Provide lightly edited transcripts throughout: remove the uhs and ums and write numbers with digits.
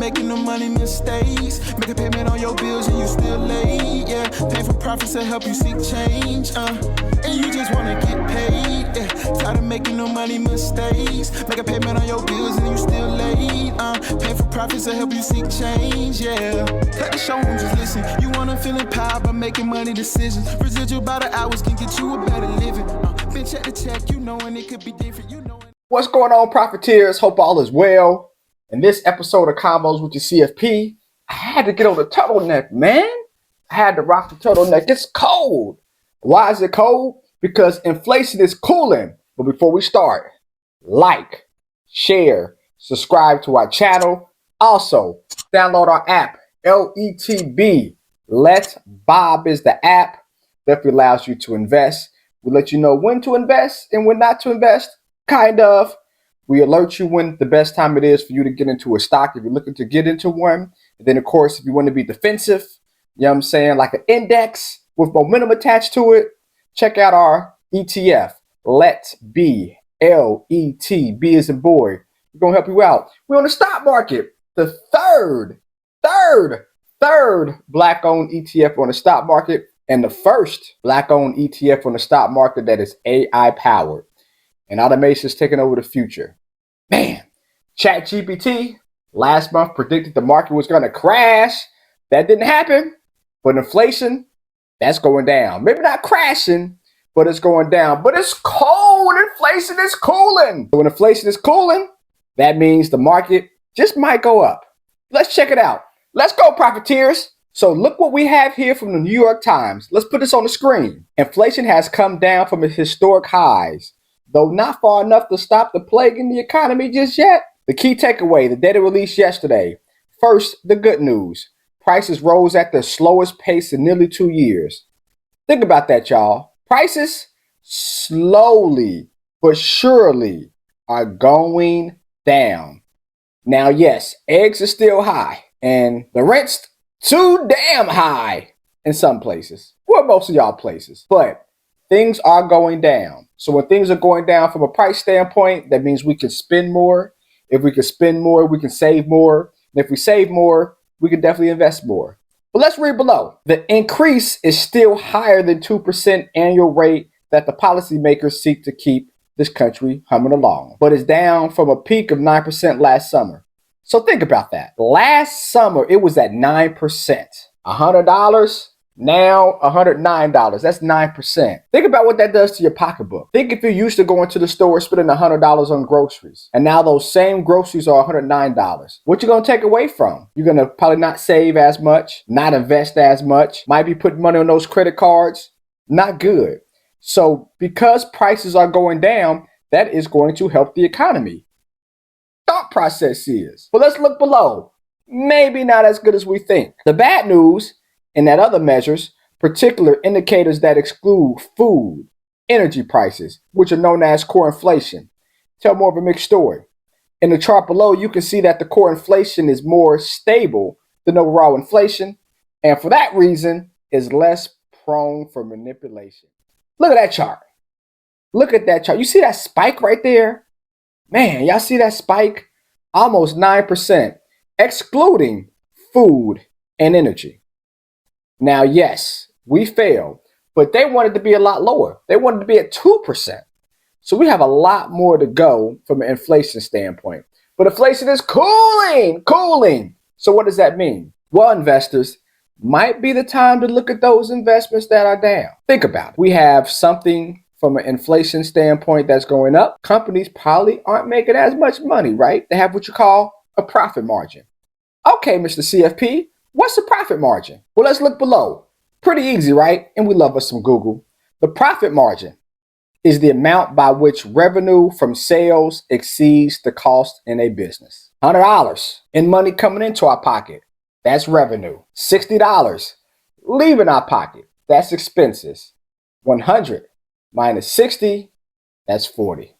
making no money mistakes. Make a payment on your bills and you still late. Yeah, Painful Profits to help you seek change. And you just wanna get paid. Yeah, tired of making no money mistakes. Make a payment on your bills and you still late. Painful Profits to help you seek change. Yeah, cut the show and just listen. You wanna feel empowered by making money decisions. Residual by the hours can get you a better living. Bitch at the check, you know, and it could be different. You know. What's going on, profiteers? Hope all is well. In this episode of Convos with the CFP, I had to get on the turtleneck, man. I had to rock the turtleneck. It's cold. Why is it cold? Because inflation is cooling. But before we start, like, share, subscribe to our channel. Also, download our app, LETB. Let Bob is the app. Definitely allows you to invest. We let you know when to invest and when not to invest. Kind of. We alert you when the best time it is for you to get into a stock if you're looking to get into one. And then, of course, if you want to be defensive, you know what I'm saying, like an index with momentum attached to it, check out our ETF. Let's be LETB as a boy. We're going to help you out. We're on the stock market. The third black-owned ETF on the stock market and the first black-owned ETF on the stock market that is AI-powered. And automation is taking over the future. Man, ChatGPT last month predicted the market was going to crash. That didn't happen. But inflation, that's going down. Maybe not crashing, but it's going down. But it's cold. Inflation is cooling. So when inflation is cooling, that means the market just might go up. Let's check it out. Let's go, profiteers. So look what we have here from the New York Times. Let's put this on the screen. Inflation has come down from its historic highs, though not far enough to stop the plague in the economy just yet. The key takeaway, the data released yesterday. First, the good news. Prices rose at the slowest pace in nearly 2 years. Think about that, y'all. Prices slowly but surely are going down. Now, yes, eggs are still high and the rent's too damn high in some places. Well, most of y'all places. But things are going down. So when things are going down from a price standpoint, that means we can spend more. If we can spend more, we can save more. And if we save more, we can definitely invest more. But let's read below. The increase is still higher than 2% annual rate that the policymakers seek to keep this country humming along. But it's down from a peak of 9% last summer. So think about that. Last summer, it was at 9%. $100. Now, $109. That's 9%. Think about what that does to your pocketbook. Think if you're used to going to the store spending $100 on groceries, and now those same groceries are $109. What you going to take away from? You're going to probably not save as much, not invest as much, might be putting money on those credit cards. Not good. So because prices are going down, that is going to help the economy. Thought process is. But let's look below. Maybe not as good as we think. The bad news, and that other measures, particular indicators that exclude food, energy prices, which are known as core inflation, tell more of a mixed story. In the chart below, you can see that the core inflation is more stable than overall inflation, and for that reason, is less prone for manipulation. Look at that chart. Look at that chart. You see that spike right there? Man, y'all see that spike? Almost 9%, excluding food and energy. Now, yes, we failed, but they wanted to be a lot lower. They wanted to be at 2%. So we have a lot more to go from an inflation standpoint. But inflation is cooling. So what does that mean? Well, investors, might be the time to look at those investments that are down. Think about it. We have something from an inflation standpoint that's going up. Companies probably aren't making as much money, right? They have what you call a profit margin. Okay, Mr. CFP. What's the profit margin? Well, let's look below. Pretty easy, right? And we love us some Google. The profit margin is the amount by which revenue from sales exceeds the cost in a business. $100 in money coming into our pocket. That's revenue. $60 leaving our pocket. That's expenses. 100 minus 60, that's 40.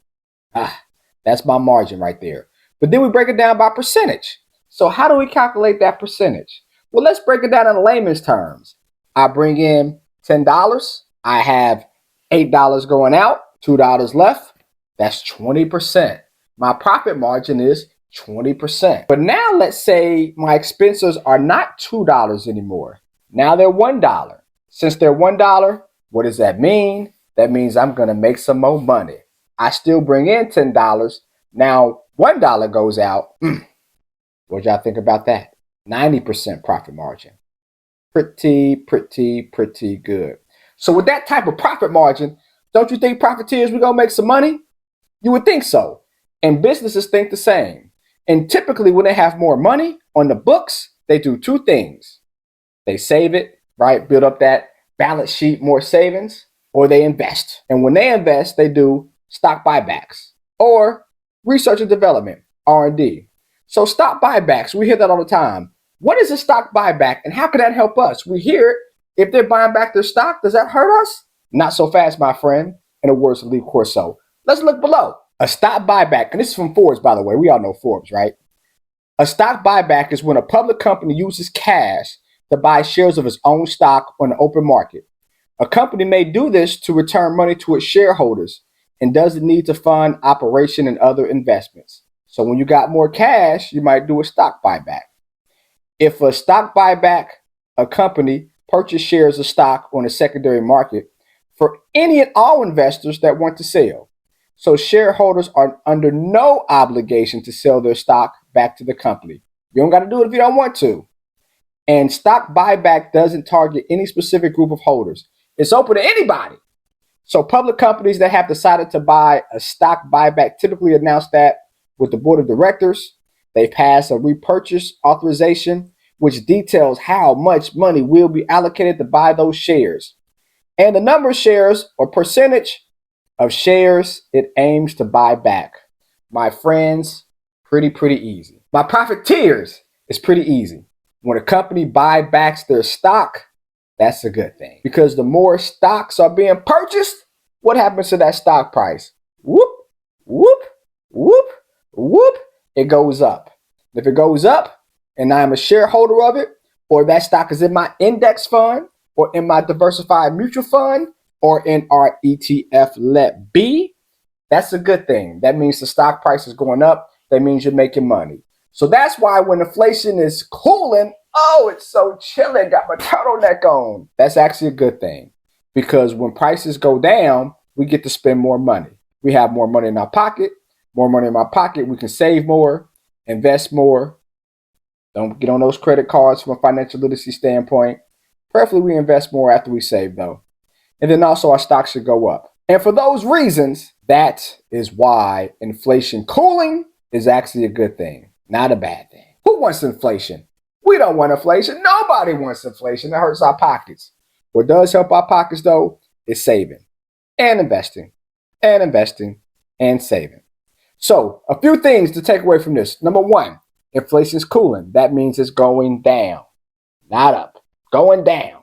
That's my margin right there. But then we break it down by percentage. So how do we calculate that percentage? Well, let's break it down in layman's terms. I bring in $10. I have $8 going out, $2 left. That's 20%. My profit margin is 20%. But now let's say my expenses are not $2 anymore. Now they're $1. Since they're $1, what does that mean? That means I'm going to make some more money. I still bring in $10. Now $1 goes out. What y'all think about that? 90% profit margin. Pretty good. So with that type of profit margin, don't you think profiteers, we're going to make some money? You would think so. And businesses think the same. And typically when they have more money on the books, they do two things. They save it, right? Build up that balance sheet, more savings, or they invest. And when they invest, they do stock buybacks or research and development, R&D. So stock buybacks, we hear that all the time. What is a stock buyback and how can that help us? We hear it. If they're buying back their stock, does that hurt us? Not so fast, my friend. In the words of Lee Corso. Let's look below. A stock buyback, and this is from Forbes, by the way. We all know Forbes, right? A stock buyback is when a public company uses cash to buy shares of its own stock on the open market. A company may do this to return money to its shareholders and doesn't need to fund operation and other investments. So when you got more cash, you might do a stock buyback. If a stock buyback, a company purchase shares of stock on the secondary market for any and all investors that want to sell. So shareholders are under no obligation to sell their stock back to the company. You don't got to do it if you don't want to. And stock buyback doesn't target any specific group of holders. It's open to anybody. So public companies that have decided to buy a stock buyback typically announce that with the board of directors. They pass a repurchase authorization, which details how much money will be allocated to buy those shares. And the number of shares or percentage of shares it aims to buy back. My friends, pretty easy. My profiteers, it's pretty easy. When a company buybacks their stock, that's a good thing. Because the more stocks are being purchased, what happens to that stock price? Whoop, whoop, whoop, whoop. It goes up. If it goes up and I'm a shareholder of it, or that stock is in my index fund, or in my diversified mutual fund, or in our ETF Let B, that's a good thing. That means the stock price is going up. That means you're making money. So that's why when inflation is cooling, oh, it's so chilly, got my turtleneck on. That's actually a good thing. Because when prices go down, we get to spend more money. We have more money in our pocket. More money in my pocket, we can save more, invest more. Don't get on those credit cards from a financial literacy standpoint. Preferably we invest more after we save though. And then also our stocks should go up. And for those reasons, that is why inflation cooling is actually a good thing, not a bad thing. Who wants inflation? We don't want inflation. Nobody wants inflation. It hurts our pockets. What does help our pockets though is saving and investing and saving. So a few things to take away from this. Number one, inflation is cooling. That means it's going down, not up, going down.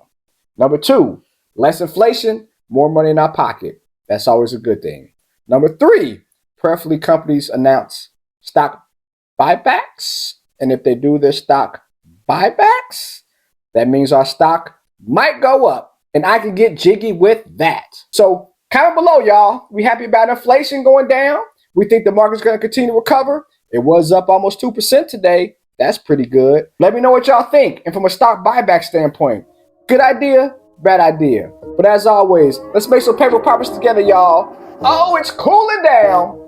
Number two, less inflation, more money in our pocket. That's always a good thing. Number three, preferably companies announce stock buybacks. And if they do their stock buybacks, that means our stock might go up. And I can get jiggy with that. So comment below, y'all. We happy about inflation going down? We think the market's going to continue to recover. It was up almost 2% today. That's pretty good. Let me know what y'all think. And from a stock buyback standpoint, good idea, bad idea. But as always, let's make some paper profits together, y'all. Oh, it's cooling down.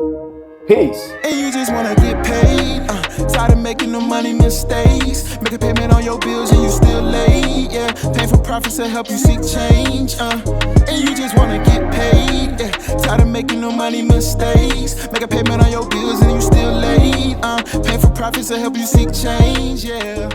Peace. And you just wanna get paid. Tired of making no money mistakes. Make a payment on your bills and you still late. Yeah, painful profits to help you seek change. And you just wanna get paid. Yeah, tired of making no money mistakes. Make a payment on your bills and you still late. Painful profits to help you seek change. Yeah.